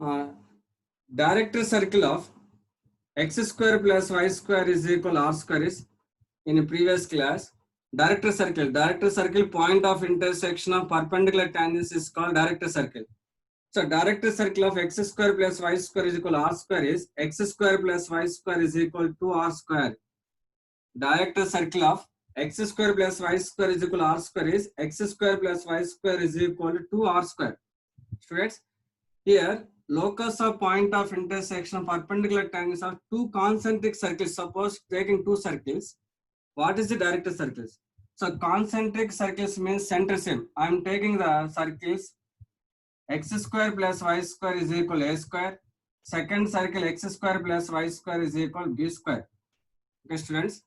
uh, director circle of x square plus y square is equal r square is in previous class. Director circle point of intersection of perpendicular tangents is called director circle. So director circle of x square plus y square is equal to r square is x square plus y square is equal to r square. Director circle of x square plus y square is equal to r square is x square plus y square is equal to r square. Students, here locus of point of intersection of perpendicular tangents of two concentric circles. Suppose taking two circles, what is the director circles? So concentric circles means center same. I am taking the circles x square plus y square is equal to a square. Second circle x square plus y square is equal to b square. Okay, students.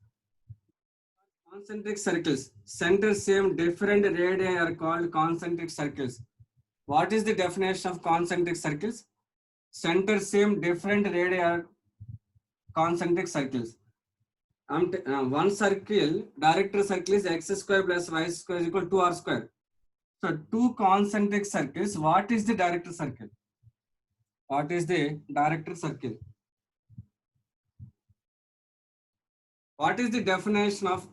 Concentric circles, center same, different radii are called concentric circles. What is the definition of concentric circles? Center same, different radii are concentric circles. One circle, director circle is x square plus y square is equal to r square. So two concentric circles, what is the director circle? What is the director circle? What is the definition of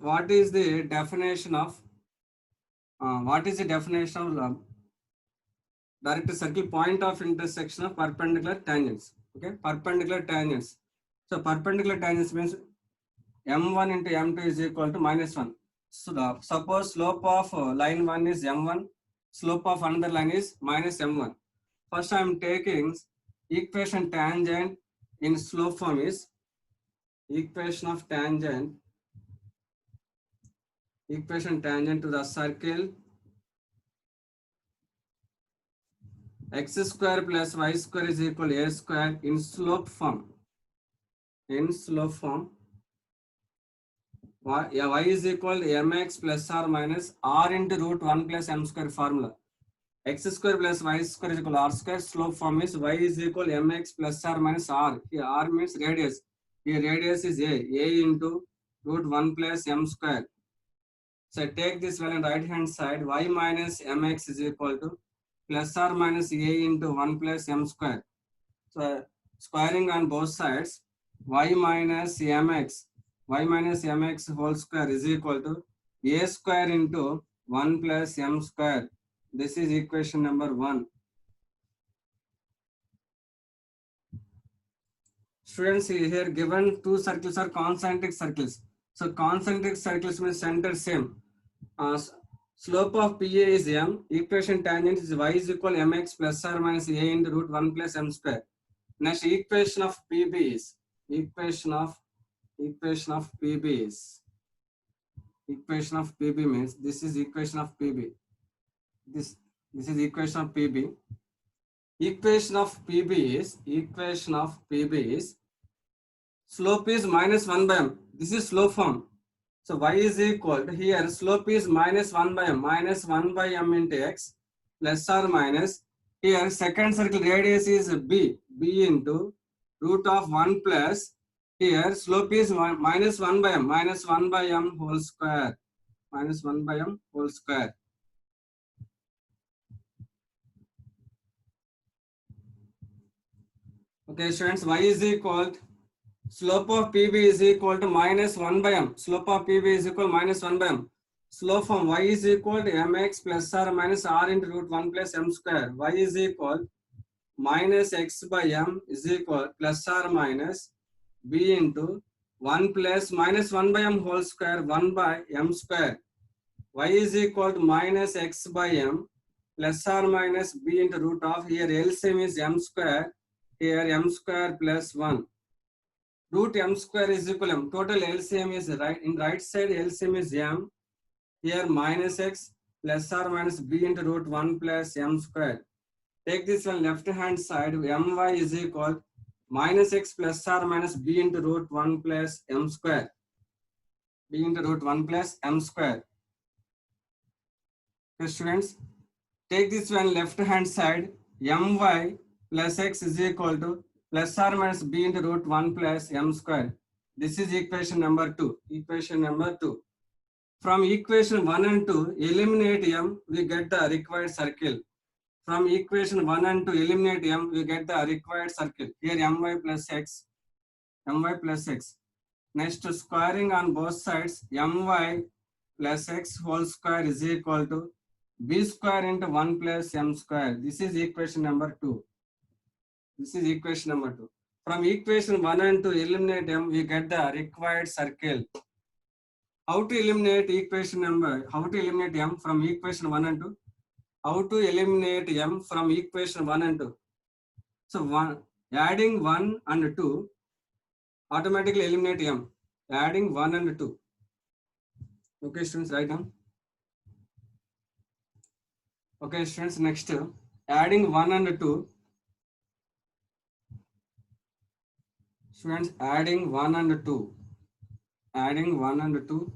director circle? Point of intersection of perpendicular tangents. Okay, perpendicular tangents. So perpendicular tangents means m1 into m2 is equal to -1. So suppose slope of line 1 is m1, slope of another line is -m1. First I am taking equation tangent in slope form is equation tangent to the circle x square plus y square is equal to a square in slope form. Y is equal to mx plus or minus r into root 1 plus m square formula. X square plus y square is equal to r square. Slope form is y is equal to mx plus or minus r. Here r means radius. Here radius is a into root 1 plus m square. So take this value on right hand side. Y minus mx is equal to plus or minus a into 1 plus m square. So squaring on both sides, y minus mx whole square is equal to a square into 1 plus m square. This is equation number 1. Students, here given two circles are concentric circles. So concentric circles means center same. Slope of PA is m. Equation tangent is y is equal to mx plus or minus a into root 1 plus m square. Next equation of PB is equation of PB means this is equation of PB. This is equation of PB. Equation of PB is slope is minus 1 by m. This is slope form. So y is equal to, here slope is minus 1 by m into x plus or minus, here second circle radius is b into root of 1 plus, here slope is minus 1 by m whole square. Okay, students, y is equal to, slope of PB is equal to minus 1 by m. Slope of PB is equal to minus 1 by m. Slope from y is equal to mx plus or minus r into root 1 plus m square. Y is equal minus x by m is equal plus or minus b into 1 plus minus 1 by m whole square 1 by m square. Y is equal to minus x by m plus or minus b into root of, here LCM is m square, here m square plus 1. Root m square is equal to m. Total LCM is right side LCM is m. Here minus x plus or minus b into root 1 plus m square. Take this one left hand side, my is equal minus x plus or minus b into root 1 plus m square. Okay, students, take this one left hand side, my plus x is equal to plus or minus b into root 1 plus m square. This is equation number 2. From equation 1 and 2, eliminate m, we get the required circle. From equation 1 and 2, eliminate m, we get the required circle. Here my plus x, my plus x. Next, squaring on both sides, my plus x whole square is equal to b square into 1 plus m square. This is equation number 2. This is equation number 2. From equation 1 and 2, eliminate m, we get the required circle. How to eliminate how to eliminate m from equation 1 and 2? How to eliminate m from equation 1 and 2? So adding 1 and 2 automatically eliminate m. Adding 1 and 2. Okay, students, write down. Okay, students, next, adding 1 and 2. Students, adding 1 and 2. Adding 1 and 2.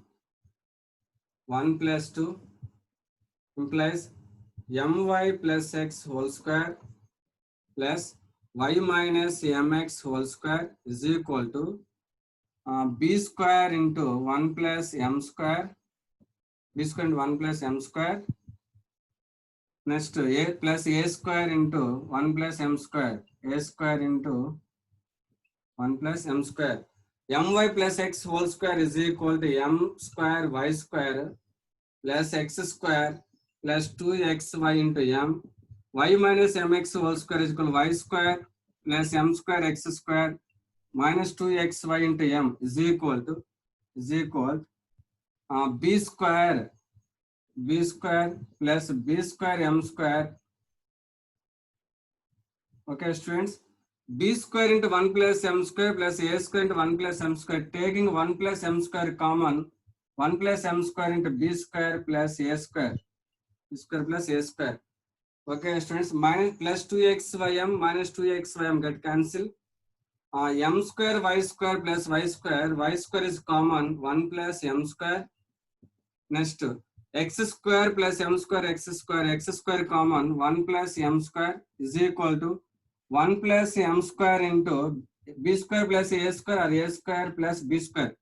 1 plus 2 implies my plus x whole square plus y minus mx whole square is equal to b square into 1 plus m square, b square into 1 plus m square. Next, a plus a square into 1 plus m square, a square into 1 plus m square. My plus x whole square is equal to m square y square plus x square plus 2xy into m. Y minus mx whole square is equal to y square plus m square x square minus 2xy into m is equal to b square plus b square m square. Okay, students, b square into 1 plus m square plus a square into 1 plus m square, taking 1 plus m square common, 1 plus m square into b square plus a square, b square plus a square. Okay, students, minus plus 2xym minus 2xym get cancel. M square y square plus y square is common, 1 plus m square. Next, x square plus m square, x square common, 1 plus m square is equal to 1 plus m square into b square plus a square or a square plus b square.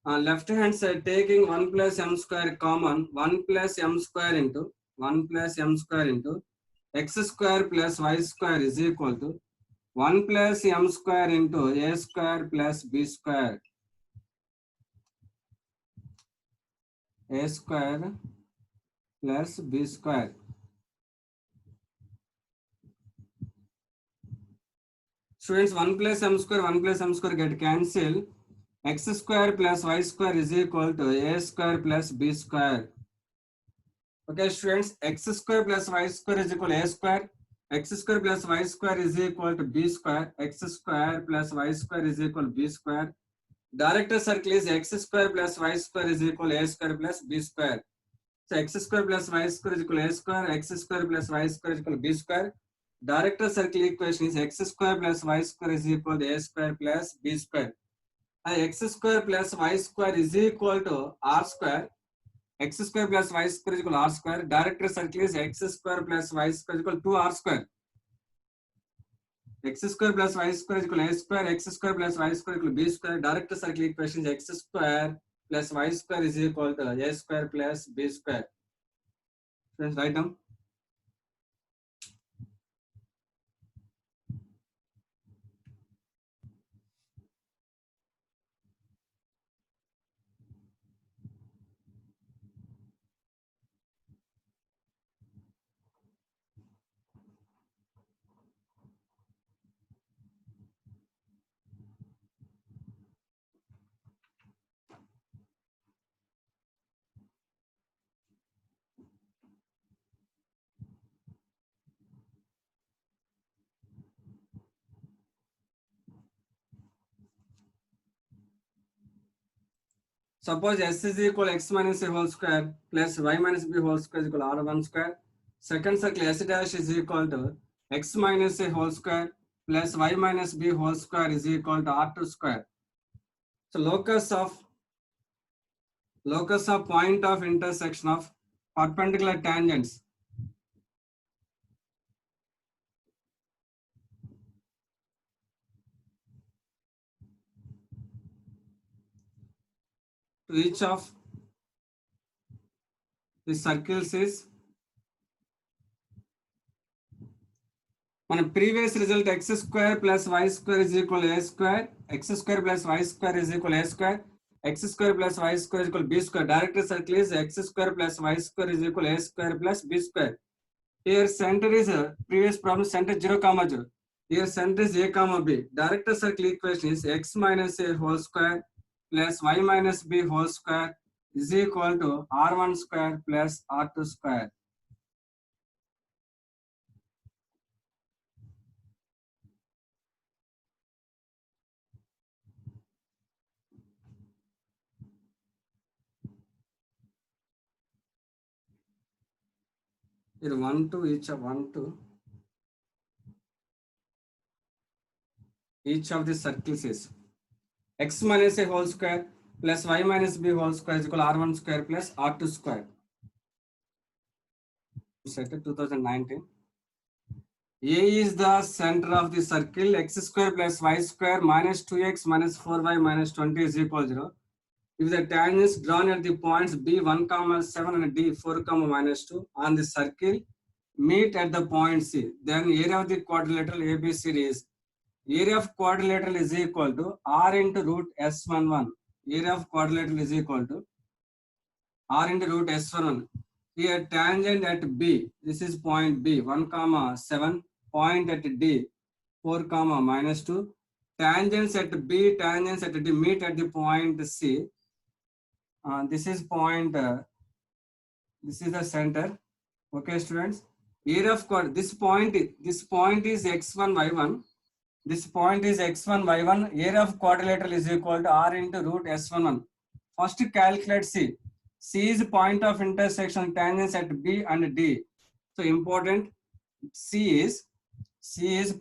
Left hand side, taking 1 plus m square common, 1 plus m square into x square plus y square is equal to 1 plus m square into a square plus b square. A square plus b square. Students, 1 plus m square get cancel. X square plus y square is equal to a square plus b square. Okay, students, x square plus y square is equal to a square. X square plus y square is equal to b square. X square plus y square is equal to b square. Director circle is x square plus y square is equal to a square plus b square. So x square plus y square is equal to a square. X square plus y square is equal to b square. Director circle equation is x square plus y square is equal to a square plus b square. X square plus y square is equal to r square. X square plus y square is equal to r square. Director circle is x square plus y square is equal to r square. X square plus y square is equal to a square. X square plus y square is equal to b square. Director circle equation is x square plus y square is equal to a square plus b square. Friends, write down. Suppose s is equal to x minus a whole square plus y minus b whole square is equal to r1 square. Second circle s dash is equal to x minus a whole square plus y minus b whole square is equal to r2 square. So locus of point of intersection of perpendicular tangents. To each of the circles is మన previous result x square plus y square is equal to a square, x square plus y square is equal to a square, x square plus y square is equal to b square. Director circle is x square plus y square is equal to a square plus b square. Here center is a previous problem center 0 comma 0. Here center is a comma b. Director circle equation is x minus a whole square plus y minus b whole square is equal to r1 square plus r2 square. Here 1 2 each of 1 2 each of the circles is x minus a whole square plus y minus b whole square is equal to r1 square plus r2 square. Set 2019. A is the center of the circle. X square plus y square minus 2x minus 4y minus 20 is equal to 0. If the tangents drawn at the points b 1 comma 7 and d 4 comma minus 2 on the circle meet at the point C, then area of the quadrilateral ABCD is area of quadrilateral is equal to r into root s11. Area of quadrilateral is equal to r into root s11. Here tangent at B, this is point B 1 comma 7, point at D 4 comma minus 2. Tangents at B, tangents at D meet at the point C. This is point, this is the center. Okay, students. Area of quad, this point is x1 y1. This point is x1 y1. Area of quadrilateral is equal to r into root s11. First calculate C. C is point of intersection tangents at B and D. So important. C is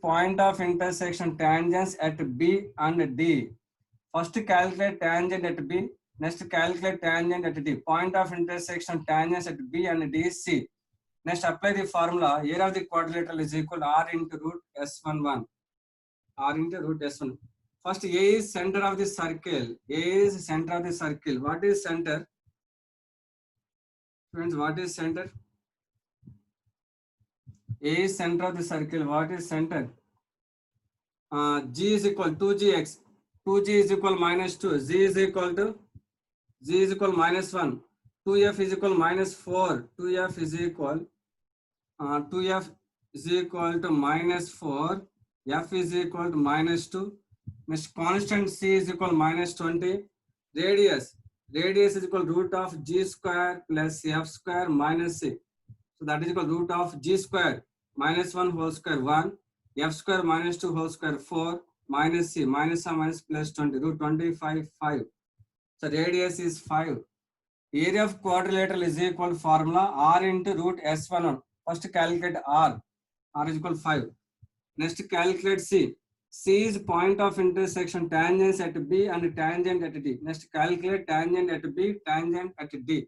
point of intersection tangents at B and D. First calculate tangent at B. Next calculate tangent at D. Point of intersection tangents at B and D is C. Next apply the formula. Area of the quadrilateral is equal to r into root s11. R into root s1. First A is center of the circle. A is center of the circle. What is center? Friends, what is center? A is center of the circle. What is center? G is equal to 2gx. 2g is equal minus 2. Z is equal minus 1. 2f is equal minus 4. 2f is equal to minus 4. F is equal to minus 2. Next constant C is equal to minus 20. Radius is equal to root of g square plus f square minus c. So that is equal to root of g square minus 1 whole square 1. F square minus 2 whole square 4 minus c minus a minus plus 20 root 25 5. So radius is 5. Area of quadrilateral is equal to formula r into root s1. First calculate r. R is equal to 5. Next calculate C. C is point of intersection tangents at B and tangent at D. Next calculate tangent at B, tangent at D.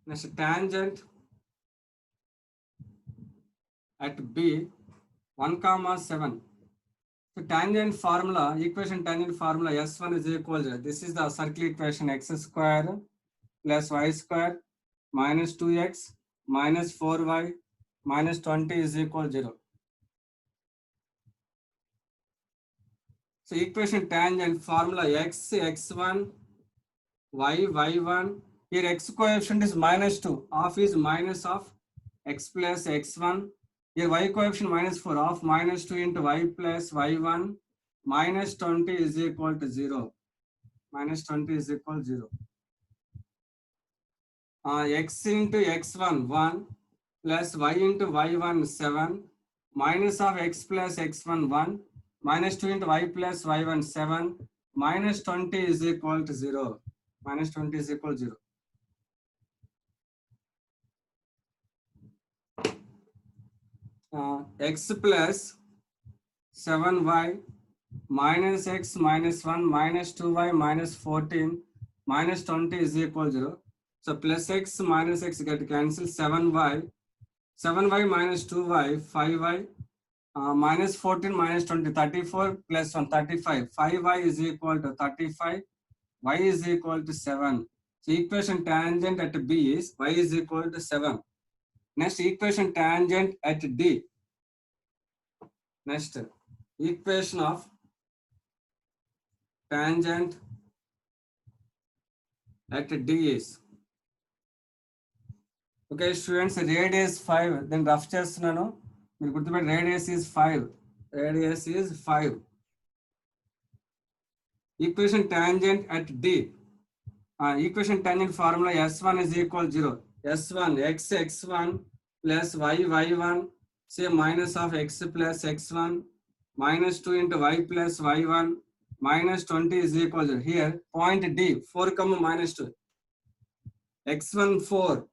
Next tangent at B 1 comma 7. So tangent formula, equation tangent formula S1 is equal to, this is the circle equation x square plus y square minus 2x minus 4y minus 20 is equal to 0. So equation tangent formula x x1 y y1. Here x coefficient is minus 2. Half is minus of x plus x1. Here y coefficient minus 4. Half minus 2 into y plus y1 minus 20 is equal to 0. Minus 20 is equal to 0. X into x1 1 plus y into y1 7 minus of x plus x1 1 minus 2 into y plus y1 7 minus 20 is equal to 0. Minus 20 is equal to 0. X plus 7y minus x minus 1 minus 2y minus 14 minus 20 is equal to 0. So plus x minus x get cancelled. 7y 7y minus 2y, 5y, minus 14 minus 20, 34 plus 1, 35. 5y is equal to 35, y is equal to 7. So equation tangent at B is y is equal to 7. Next equation tangent at D. Next equation of tangent at D is, okay students, radius 5, then rough చేస్తున్నాను మీరు గుర్తుపెట్టి radius is 5, radius is 5. Equation tangent at D, equation tangent formula S1 is equal 0, S1 x1 plus y1, say minus of x plus x1 minus 2 into y plus y1 minus 20 is equal to, here point D 4 comma minus 2, x1 4,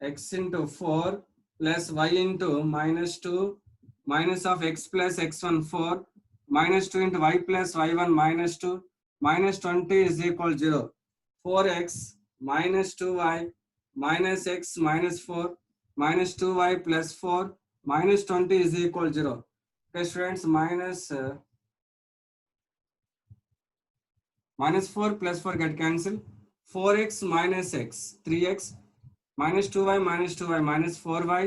x into 4 plus y into minus 2 minus of x plus x1 4 minus 2 into y plus y1 minus 2 minus 20 is equal 0. 4x minus 2y minus x minus 4 minus 2y plus 4 minus 20 is equal 0. Okay students, minus 4 plus 4 get cancelled. 4x minus x, 3x minus 2y minus 2y minus 4y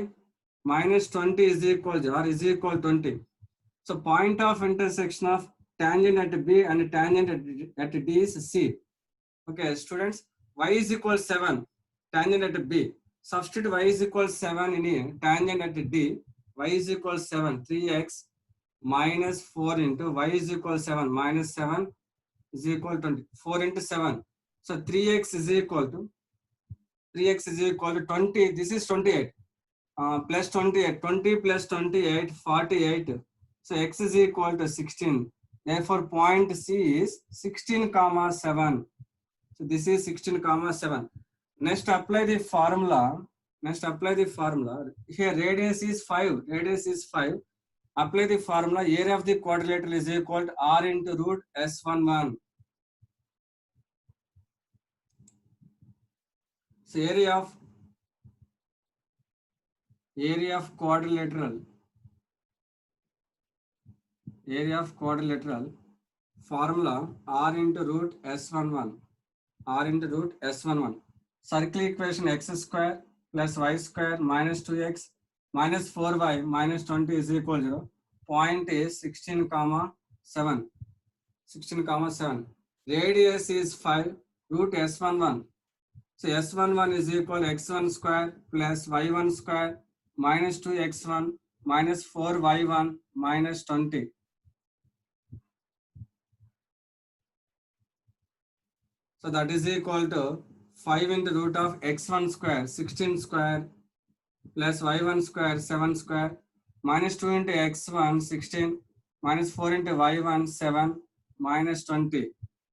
minus 20 is equal to, or is equal 20. So point of intersection of tangent at B and tangent at D is C. Okay students, y is equal 7, tangent at B. Substitute y is equal 7 in here, tangent at D, y is equal 7, 3x minus 4 into y is equal 7 minus 7 is equal 20, 4 into 7. So 3x is equal to 20, this is 28, plus 28, 20 plus 28, 48. So x is equal to 16. Therefore point C is 16 comma 7. So this is 16 comma 7. Next apply the formula. Here radius is 5. Apply the formula. Area of the quadrilateral is equal to r into root s11. So area of quadrilateral formula r into root s11. Circle equation x square plus y square minus 2x minus 4y minus 20 is equal to 0. Point is 16 comma 7. Radius is 5, root s11. So s11 is equal to x1 square plus y1 square minus 2x1 minus 4y1 minus 20. So that is equal to 5 into root of x1 square 16 square plus y1 square 7 square minus 2 into x1 16 minus 4 into y1 7 minus 20.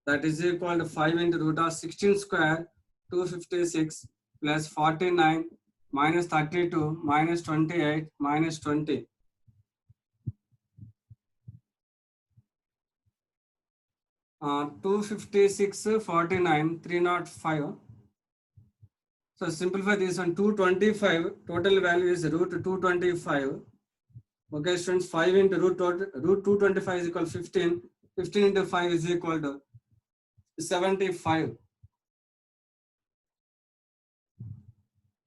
That is equal to 5 into root of 16 square 256 plus 49 minus 32 minus 28 minus 20. Uh, 256 49 305. So simplify this one. 225 total value is root 225. Okay students, 5 into root 225 is equal to 15. 15 into 5 is equal to 75.